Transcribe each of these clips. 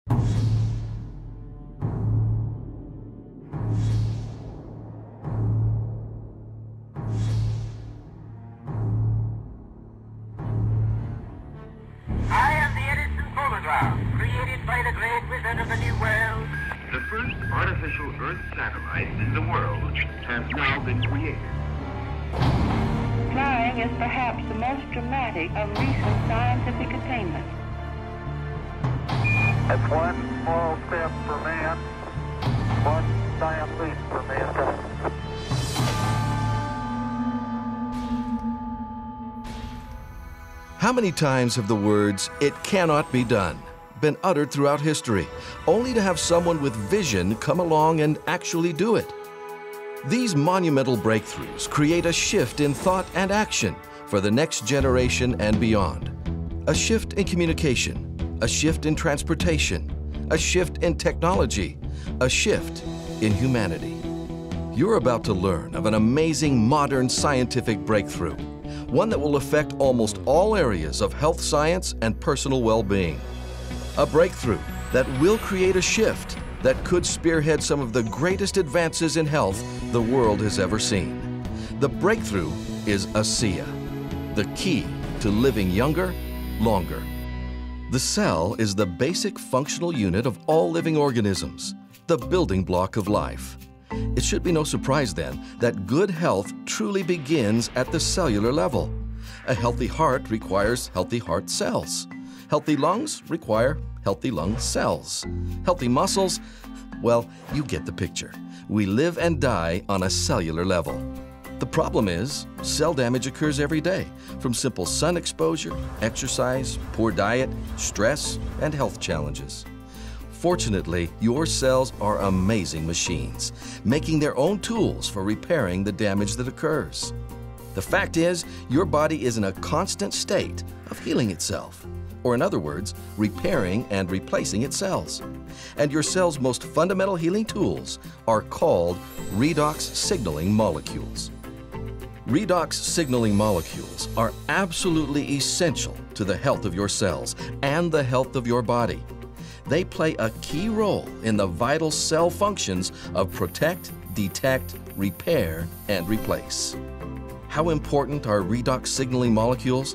Created by the great wizard of the New World. The first artificial Earth satellite in the world has now been created. Flying is perhaps the most dramatic of recent scientific attainments. It's one small step for man, one giant leap for mankind. How many times have the words, "It cannot be done," been uttered throughout history, only to have someone with vision come along and actually do it? These monumental breakthroughs create a shift in thought and action for the next generation and beyond. A shift in communication, a shift in transportation, a shift in technology, a shift in humanity. You're about to learn of an amazing modern scientific breakthrough, one that will affect almost all areas of health science and personal well-being. A breakthrough that will create a shift that could spearhead some of the greatest advances in health the world has ever seen. The breakthrough is ASEA, the key to living younger, longer. The cell is the basic functional unit of all living organisms, the building block of life. It should be no surprise then that good health truly begins at the cellular level. A healthy heart requires healthy heart cells. Healthy lungs require healthy lung cells. Healthy muscles, well, you get the picture. We live and die on a cellular level. The problem is, cell damage occurs every day from simple sun exposure, exercise, poor diet, stress, and health challenges. Fortunately, your cells are amazing machines, making their own tools for repairing the damage that occurs. The fact is, your body is in a constant state of healing itself, or in other words, repairing and replacing its cells. And your cell's most fundamental healing tools are called redox signaling molecules. Redox signaling molecules are absolutely essential to the health of your cells and the health of your body. They play a key role in the vital cell functions of protect, detect, repair, and replace. How important are redox signaling molecules?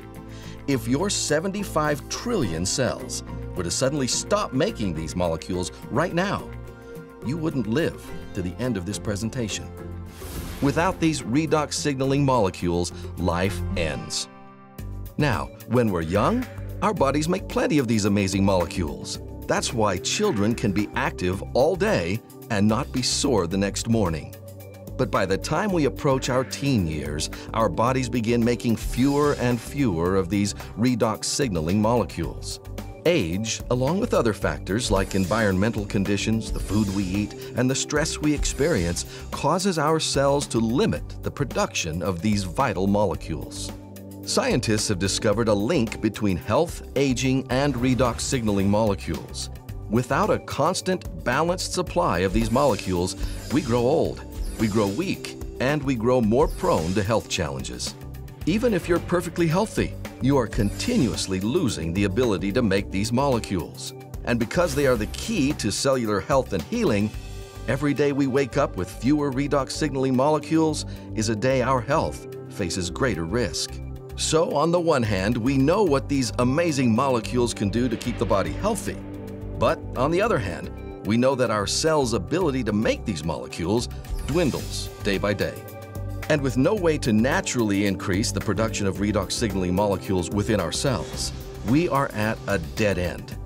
If your 75 trillion cells were to suddenly stop making these molecules right now, you wouldn't live to the end of this presentation. Without these redox signaling molecules, life ends. Now, when we're young, our bodies make plenty of these amazing molecules. That's why children can be active all day and not be sore the next morning. But by the time we approach our teen years, our bodies begin making fewer and fewer of these redox signaling molecules. Age, along with other factors like environmental conditions, the food we eat, and the stress we experience, causes our cells to limit the production of these vital molecules. Scientists have discovered a link between health, aging, and redox signaling molecules. Without a constant, balanced supply of these molecules, we grow old, we grow weak, and we grow more prone to health challenges. Even if you're perfectly healthy, you are continuously losing the ability to make these molecules. And because they are the key to cellular health and healing, every day we wake up with fewer redox signaling molecules is a day our health faces greater risk. So on the one hand, we know what these amazing molecules can do to keep the body healthy. But on the other hand, we know that our cells' ability to make these molecules dwindles day by day. And with no way to naturally increase the production of redox signaling molecules within our cells, we are at a dead end.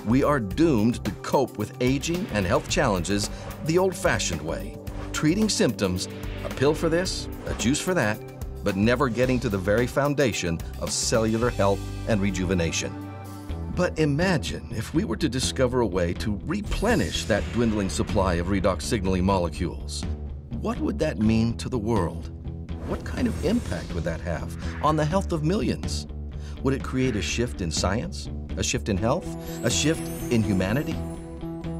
We are doomed to cope with aging and health challenges the old-fashioned way, treating symptoms, a pill for this, a juice for that, but never getting to the very foundation of cellular health and rejuvenation. But imagine if we were to discover a way to replenish that dwindling supply of redox signaling molecules. What would that mean to the world? What kind of impact would that have on the health of millions? Would it create a shift in science, a shift in health, a shift in humanity?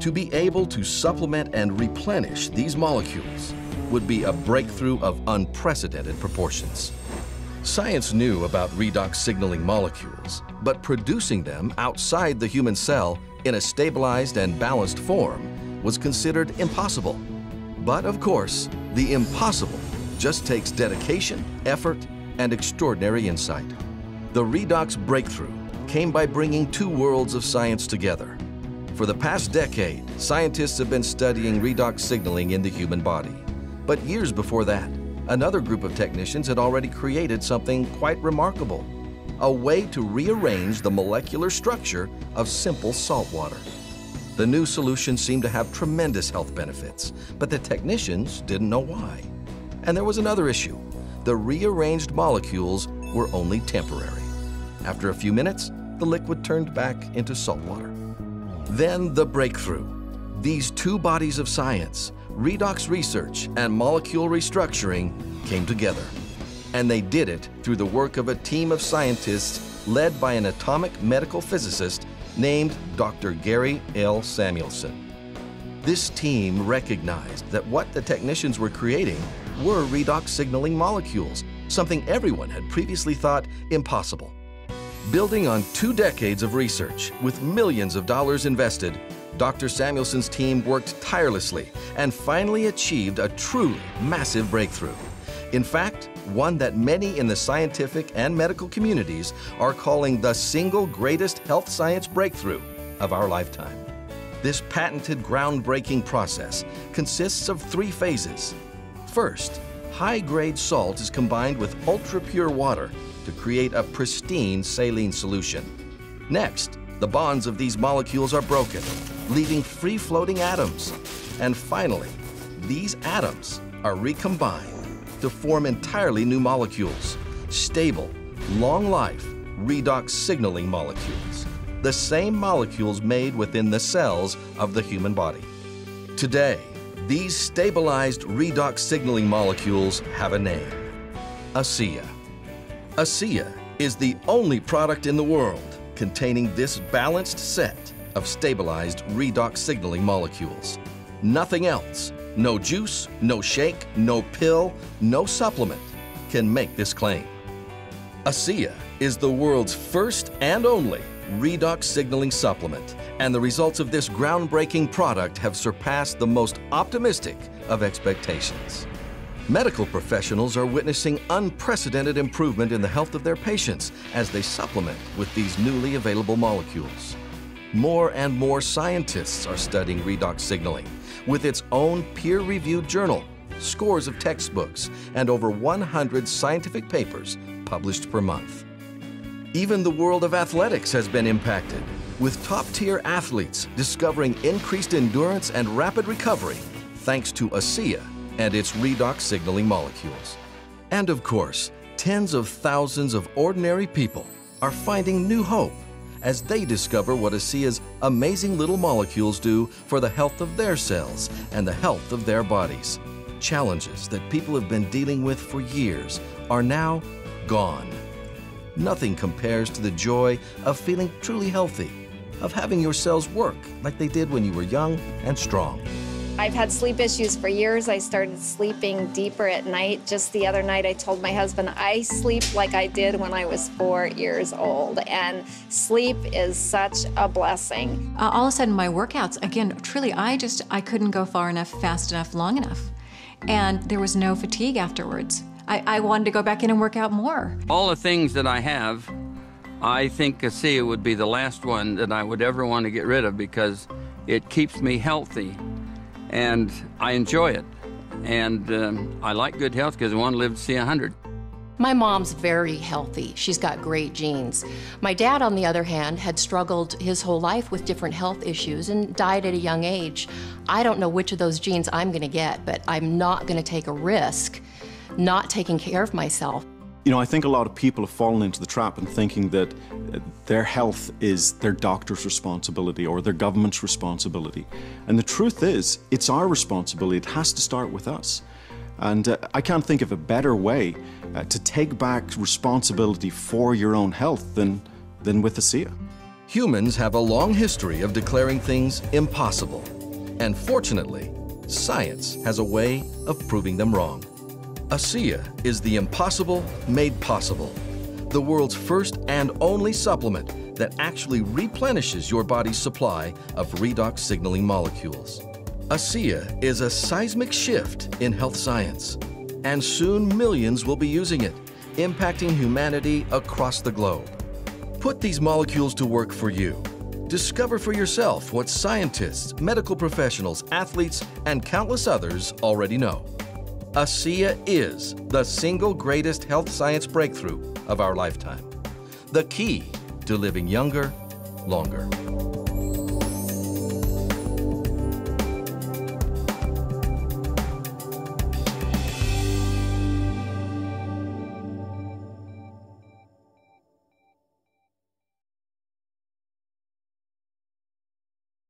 To be able to supplement and replenish these molecules would be a breakthrough of unprecedented proportions. Science knew about redox signaling molecules, but producing them outside the human cell in a stabilized and balanced form was considered impossible. But of course, the impossible just takes dedication, effort, and extraordinary insight. The redox breakthrough came by bringing two worlds of science together. For the past decade, scientists have been studying redox signaling in the human body. But years before that, another group of technicians had already created something quite remarkable: a way to rearrange the molecular structure of simple salt water. The new solution seemed to have tremendous health benefits, but the technicians didn't know why. And there was another issue. The rearranged molecules were only temporary. After a few minutes, the liquid turned back into salt water. Then the breakthrough. These two bodies of science, redox research and molecule restructuring, came together. And they did it through the work of a team of scientists led by an atomic medical physicist named Dr. Gary L. Samuelson. This team recognized that what the technicians were creating were redox signaling molecules, something everyone had previously thought impossible. Building on 2 decades of research with millions of dollars invested, Dr. Samuelson's team worked tirelessly and finally achieved a truly massive breakthrough. In fact, one that many in the scientific and medical communities are calling the single greatest health science breakthrough of our lifetime. This patented groundbreaking process consists of 3 phases. First, high-grade salt is combined with ultra-pure water to create a pristine saline solution. Next, the bonds of these molecules are broken, leaving free-floating atoms. And finally, these atoms are recombined to form entirely new molecules, stable, long-life, redox signaling molecules, the same molecules made within the cells of the human body. Today, these stabilized redox signaling molecules have a name: ASEA. ASEA is the only product in the world containing this balanced set of stabilized redox signaling molecules. Nothing else, no juice, no shake, no pill, no supplement can make this claim. ASEA is the world's first and only redox signaling supplement, and the results of this groundbreaking product have surpassed the most optimistic of expectations. Medical professionals are witnessing unprecedented improvement in the health of their patients as they supplement with these newly available molecules. More and more scientists are studying redox signaling, with its own peer-reviewed journal, scores of textbooks, and over 100 scientific papers published per month. Even the world of athletics has been impacted, with top-tier athletes discovering increased endurance and rapid recovery thanks to ASEA and its redox signaling molecules. And of course, tens of thousands of ordinary people are finding new hope as they discover what ASEA's amazing little molecules do for the health of their cells and the health of their bodies. Challenges that people have been dealing with for years are now gone. Nothing compares to the joy of feeling truly healthy, of having your cells work like they did when you were young and strong. I've had sleep issues for years. I started sleeping deeper at night. Just the other night, I told my husband, I sleep like I did when I was 4 years old, and sleep is such a blessing. All of a sudden, my workouts, again, truly, I couldn't go far enough, fast enough, long enough. And there was no fatigue afterwards. I wanted to go back in and work out more. All the things that I have, I think ASEA would be the last one that I would ever want to get rid of because it keeps me healthy. And I enjoy it. And I like good health because I want to live to see 100. My mom's very healthy. She's got great genes. My dad, on the other hand, had struggled his whole life with different health issues and died at a young age. I don't know which of those genes I'm going to get, but I'm not going to take a risk not taking care of myself. You know, I think a lot of people have fallen into the trap in thinking that their health is their doctor's responsibility or their government's responsibility. And the truth is, it's our responsibility. It has to start with us. And I can't think of a better way to take back responsibility for your own health than with ASEA. Humans have a long history of declaring things impossible. And fortunately, science has a way of proving them wrong. ASEA is the impossible made possible, the world's first and only supplement that actually replenishes your body's supply of redox signaling molecules. ASEA is a seismic shift in health science, and soon millions will be using it, impacting humanity across the globe. Put these molecules to work for you. Discover for yourself what scientists, medical professionals, athletes, and countless others already know. ASEA is the single greatest health science breakthrough of our lifetime. The key to living younger, longer.